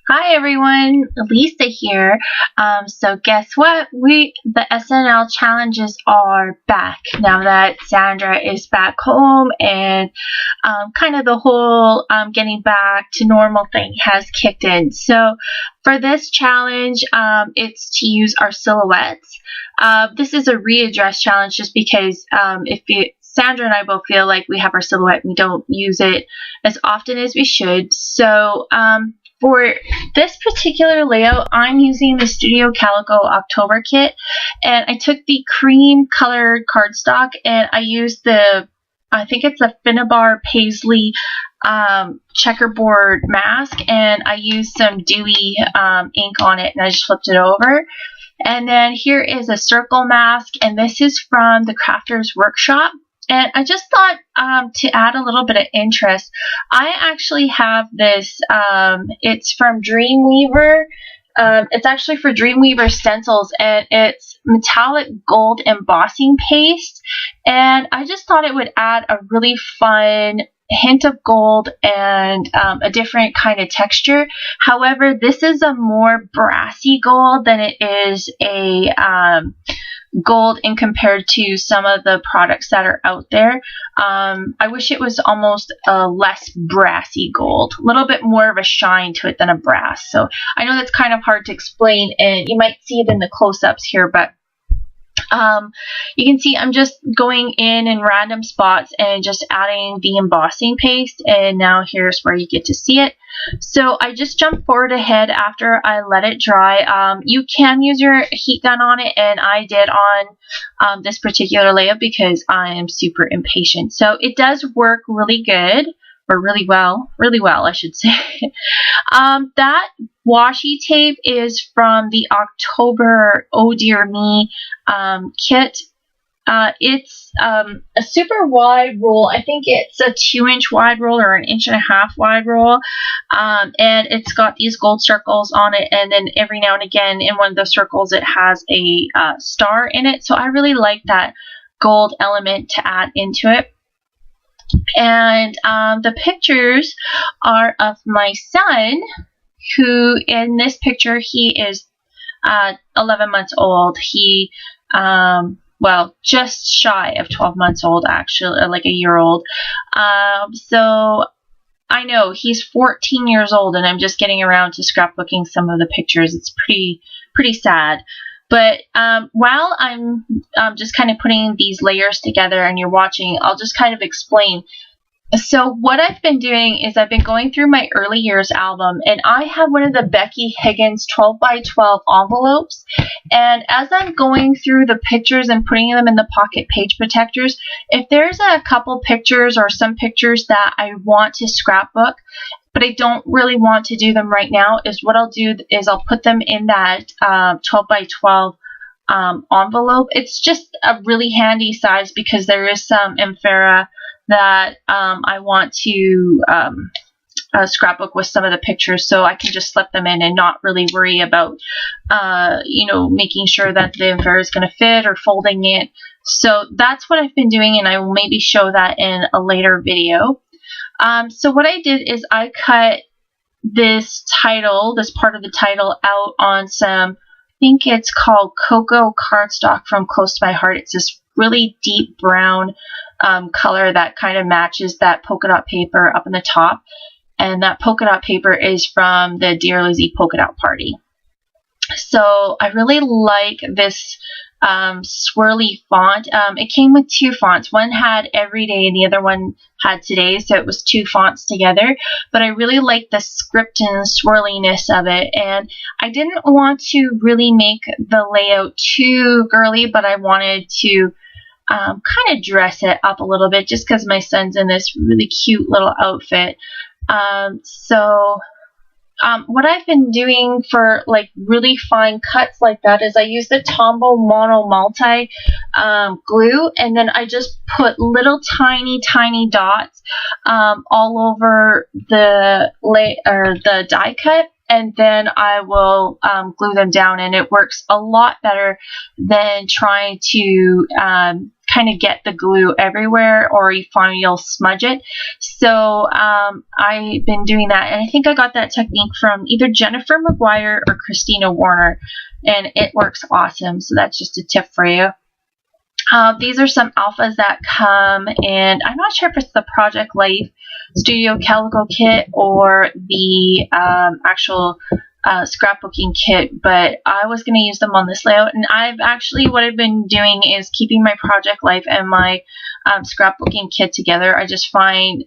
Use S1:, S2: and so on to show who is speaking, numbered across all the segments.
S1: Hi everyone, Lisa here. So guess what? The SNL challenges are back now that Sandra is back home, and kind of the whole getting back to normal thing has kicked in. So for this challenge, it's to use our silhouettes. This is a readdress challenge just because Sandra and I both feel like we have our silhouette and we don't use it as often as we should. So for this particular layout, I'm using the Studio Calico October kit, and I took the cream colored cardstock and I used I think it's a Finnabar Paisley checkerboard mask, and I used some dewy ink on it, and I just flipped it over. And then here is a circle mask, and this is from the Crafters Workshop. And I just thought to add a little bit of interest, I actually have this, it's from Dreamweaver. It's actually for Dreamweaver stencils, and it's metallic gold embossing paste. And I just thought it would add a really fun hint of gold and a different kind of texture. However, this is a more brassy gold than it is a gold in compared to some of the products that are out there. I wish it was almost a less brassy gold, a little bit more of a shine to it than a brass. So I know that's kind of hard to explain, and you might see it in the close-ups here, but you can see I'm just going in random spots and just adding the embossing paste, and now here's where you get to see it. So I just jumped forward ahead after I let it dry. You can use your heat gun on it, and I did on this particular layout because I am super impatient. So it does work really good, or really well, I should say. That washi tape is from the October Oh Dear Me kit. It's a super wide roll. I think it's a 2-inch wide roll or an 1.5-inch wide roll. And it's got these gold circles on it, and then every now and again in one of the circles it has a star in it. So I really like that gold element to add into it. And the pictures are of my son, who in this picture, he is 11 months old. He, well, just shy of 12 months old, actually, like a year old. So I know he's 14 years old, and I'm just getting around to scrapbooking some of the pictures. It's pretty sad. But while I'm just kind of putting these layers together and you're watching, I'll just kind of explain. So what I've been doing is I've been going through my early years album, and I have one of the Becky Higgins 12 by 12 envelopes. And as I'm going through the pictures and putting them in the pocket page protectors, if there's a couple pictures or some pictures that I want to scrapbook, but I don't really want to do them right now, is what I'll do is I'll put them in that 12 by 12 envelope. It's just a really handy size because there is some Amphora that I want to scrapbook with some of the pictures, so I can just slip them in and not really worry about making sure that the Amphora is going to fit or folding it. So that's what I've been doing, and I will maybe show that in a later video. So what I did is I cut this part of the title out on some, I think it's called Cocoa cardstock from Close to My Heart. It's this really deep brown color that kind of matches that polka dot paper up in the top. And that polka dot paper is from the Dear Lizzie polka dot party. So I really like this swirly font. It came with two fonts. One had Everyday and the other one had Today, so it was two fonts together. But I really like the script and swirliness of it, and I didn't want to really make the layout too girly, but I wanted to kind of dress it up a little bit just because my son's in this really cute little outfit. What I've been doing for like really fine cuts like that is I use the Tombow Mono Multi glue, and then I just put little tiny dots all over the die cut, and then I will glue them down, and it works a lot better than trying to kind kind of get the glue everywhere, or you find you'll smudge it. So I've been doing that, and I think I got that technique from either Jennifer McGuire or Christina Warner, and it works awesome. So that's just a tip for you. These are some alphas that come in. I'm not sure if it's the Project Life Studio Calico kit or the actual scrapbooking kit, but I was going to use them on this layout. And what I've been doing is keeping my Project Life and my scrapbooking kit together. I just find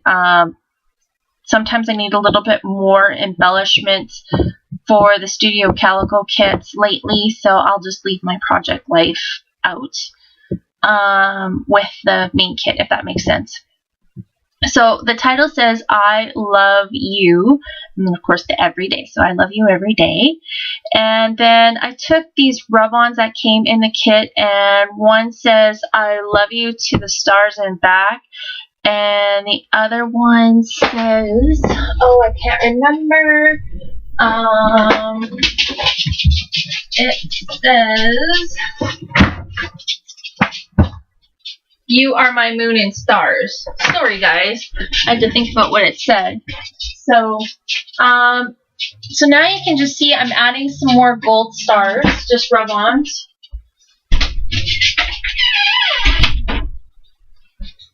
S1: sometimes I need a little bit more embellishments for the Studio Calico kits lately, so I'll just leave my Project Life out with the main kit, if that makes sense. So the title says, I love you, and then of course the everyday, so I love you every day. And then I took these rub-ons that came in the kit, and one says, I love you to the stars and back, and the other one says, oh, I can't remember, it says, you are my moon and stars. Sorry, guys. I had to think about what it said. So now you can just see I'm adding some more gold stars, just rub-ons.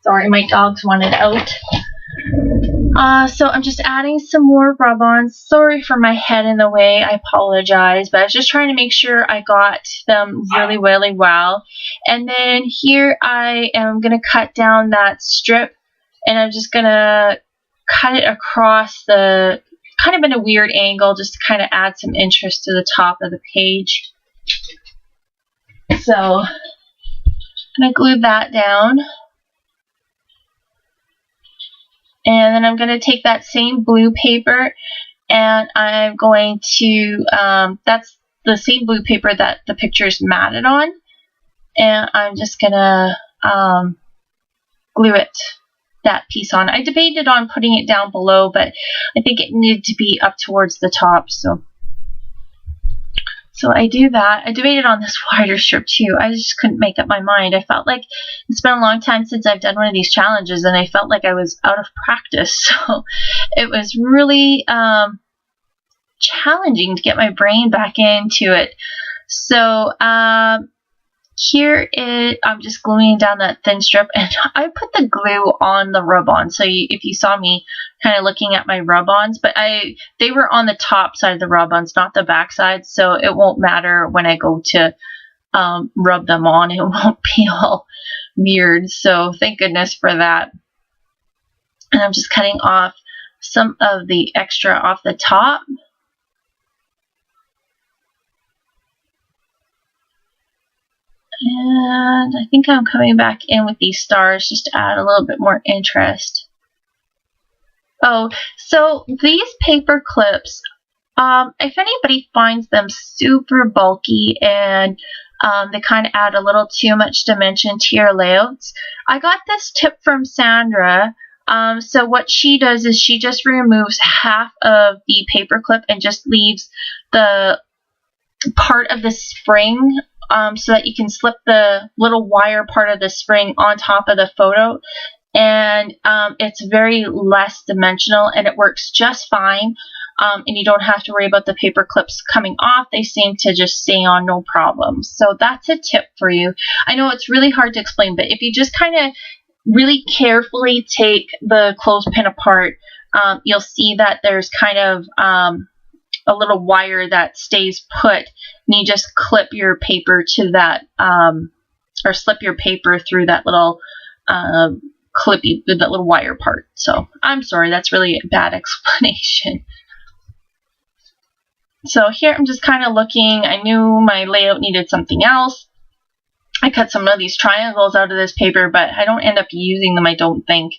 S1: Sorry, my dogs wanted out. So I'm just adding some more rub-ons. Sorry for my head in the way. I apologize, but I was just trying to make sure I got them really, really well. And then here I am going to cut down that strip, and I'm just going to cut it across the, kind of in a weird angle, just to kind of add some interest to the top of the page. So I'm going to glue that down. And then I'm going to take that same blue paper, and I'm going to, that's the same blue paper that the picture is matted on, and I'm just going to glue that piece on. I debated on putting it down below, but I think it needed to be up towards the top, so I do that. I debated on this wider strip too. I just couldn't make up my mind. I felt like it's been a long time since I've done one of these challenges, and I felt like I was out of practice. So it was really challenging to get my brain back into it. So here I'm just gluing down that thin strip, and I put the glue on the rub-on. So if you saw me kind of looking at my rub-ons, but they were on the top side of the rub-ons, not the back side, so it won't matter when I go to rub them on. It won't be all weird, so thank goodness for that. And I'm just cutting off some of the extra off the top. And I think I'm coming back in with these stars just to add a little bit more interest. Oh, so these paper clips, if anybody finds them super bulky and they kind of add a little too much dimension to your layouts, I got this tip from Sandra. So what she does is she just removes half of the paper clip and just leaves the part of the spring so that you can slip the little wire part of the spring on top of the photo, and it's very less dimensional and it works just fine, and you don't have to worry about the paper clips coming off. They seem to just stay on no problem. So that's a tip for you. I know it's really hard to explain, but if you just kind of really carefully take the clothespin apart, you'll see that there's kind of a little wire that stays put, and you just clip your paper to that, or slip your paper through that little clippy, that little wire part. So I'm sorry, that's really a bad explanation. So here I'm just kind of looking. I knew my layout needed something else. I cut some of these triangles out of this paper, but I don't end up using them, I don't think.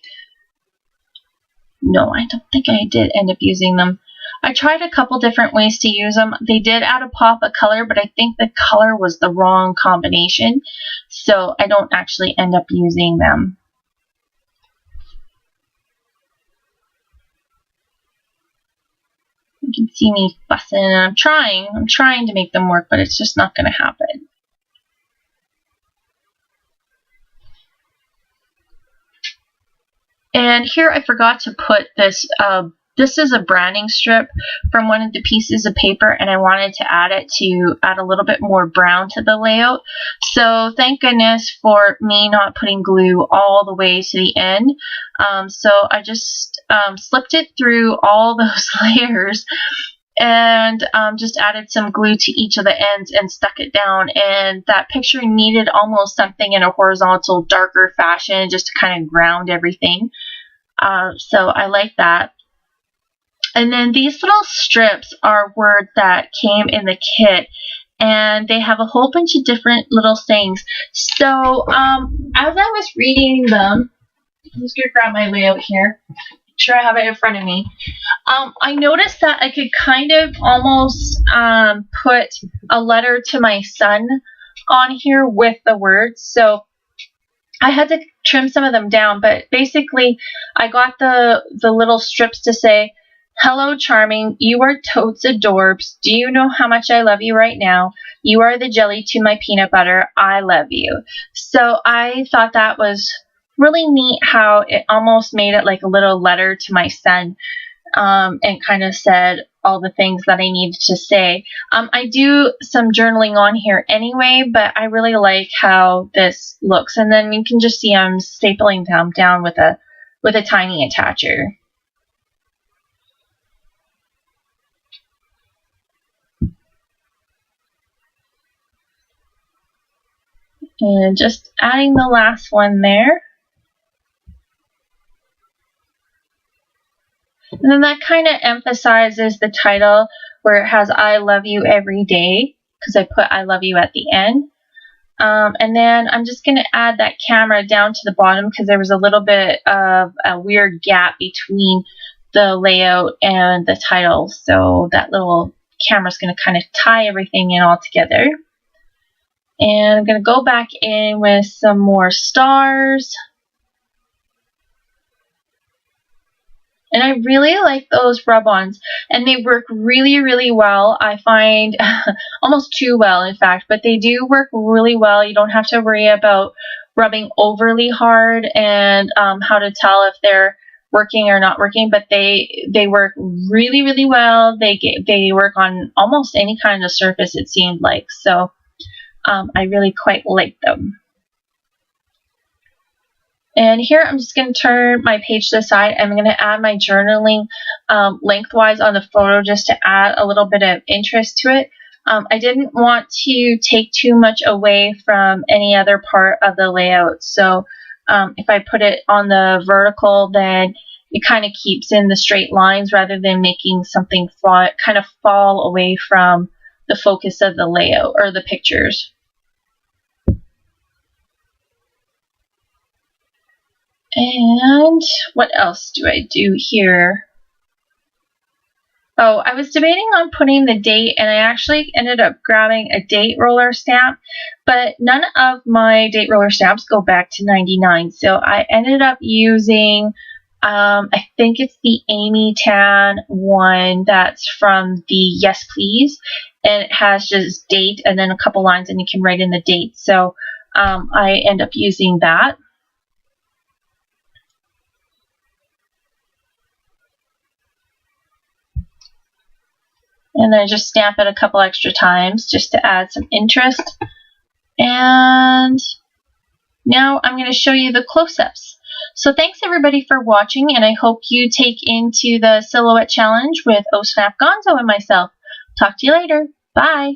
S1: No, I don't think I did end up using them. I tried a couple different ways to use them. They did add a pop of color, but I think the color was the wrong combination, so I don't actually end up using them. You can see me fussing, and I'm trying to make them work, but it's just not going to happen. And here I forgot to put this. This is a branding strip from one of the pieces of paper, and I wanted to add it to add a little bit more brown to the layout. So thank goodness for me not putting glue all the way to the end. So I just slipped it through all those layers and just added some glue to each of the ends and stuck it down. And that picture needed almost something in a horizontal, darker fashion just to kind of ground everything. So I like that. And then these little strips are words that came in the kit, and they have a whole bunch of different little sayings. So as I was reading them, I'm just going to grab my layout here. Make sure I have it in front of me. I noticed that I could kind of almost put a letter to my son on here with the words. So I had to trim some of them down, but basically I got the little strips to say, "Hello, charming. You are totes adorbs. Do you know how much I love you right now? You are the jelly to my peanut butter. I love you." So I thought that was really neat how it almost made it like a little letter to my son, and kind of said all the things that I needed to say. I do some journaling on here anyway, but I really like how this looks. And then you can just see I'm stapling them down with a tiny attacher. And just adding the last one there. And then that kind of emphasizes the title where it has "I love you every day," because I put "I love you" at the end. And then I'm just going to add that camera down to the bottom because there was a little bit of a weird gap between the layout and the title. So that little camera is going to kind of tie everything in all together. And I'm going to go back in with some more stars. And I really like those rub-ons, and they work really, really well. I find almost too well, in fact, but they do work really well. You don't have to worry about rubbing overly hard and how to tell if they're working or not working, but they work really, really well. They work on almost any kind of surface, it seemed like. So I really quite like them. And here I'm just going to turn my page to the side. I'm going to add my journaling lengthwise on the photo just to add a little bit of interest to it. I didn't want to take too much away from any other part of the layout. So if I put it on the vertical, then it kind of keeps in the straight lines rather than making something kind of fall away from the focus of the layout or the pictures. And what else do I do here? Oh, I was debating on putting the date, and I actually ended up grabbing a date roller stamp, but none of my date roller stamps go back to '99, so I ended up using, I think it's the Amy Tan one that's from the Yes Please, and it has just date and then a couple lines, and you can write in the date, so I end up using that. And then just stamp it a couple extra times just to add some interest. And now I'm going to show you the close-ups. So thanks everybody for watching, and I hope you take into the silhouette challenge with O Snap Gonzo and myself. Talk to you later. Bye.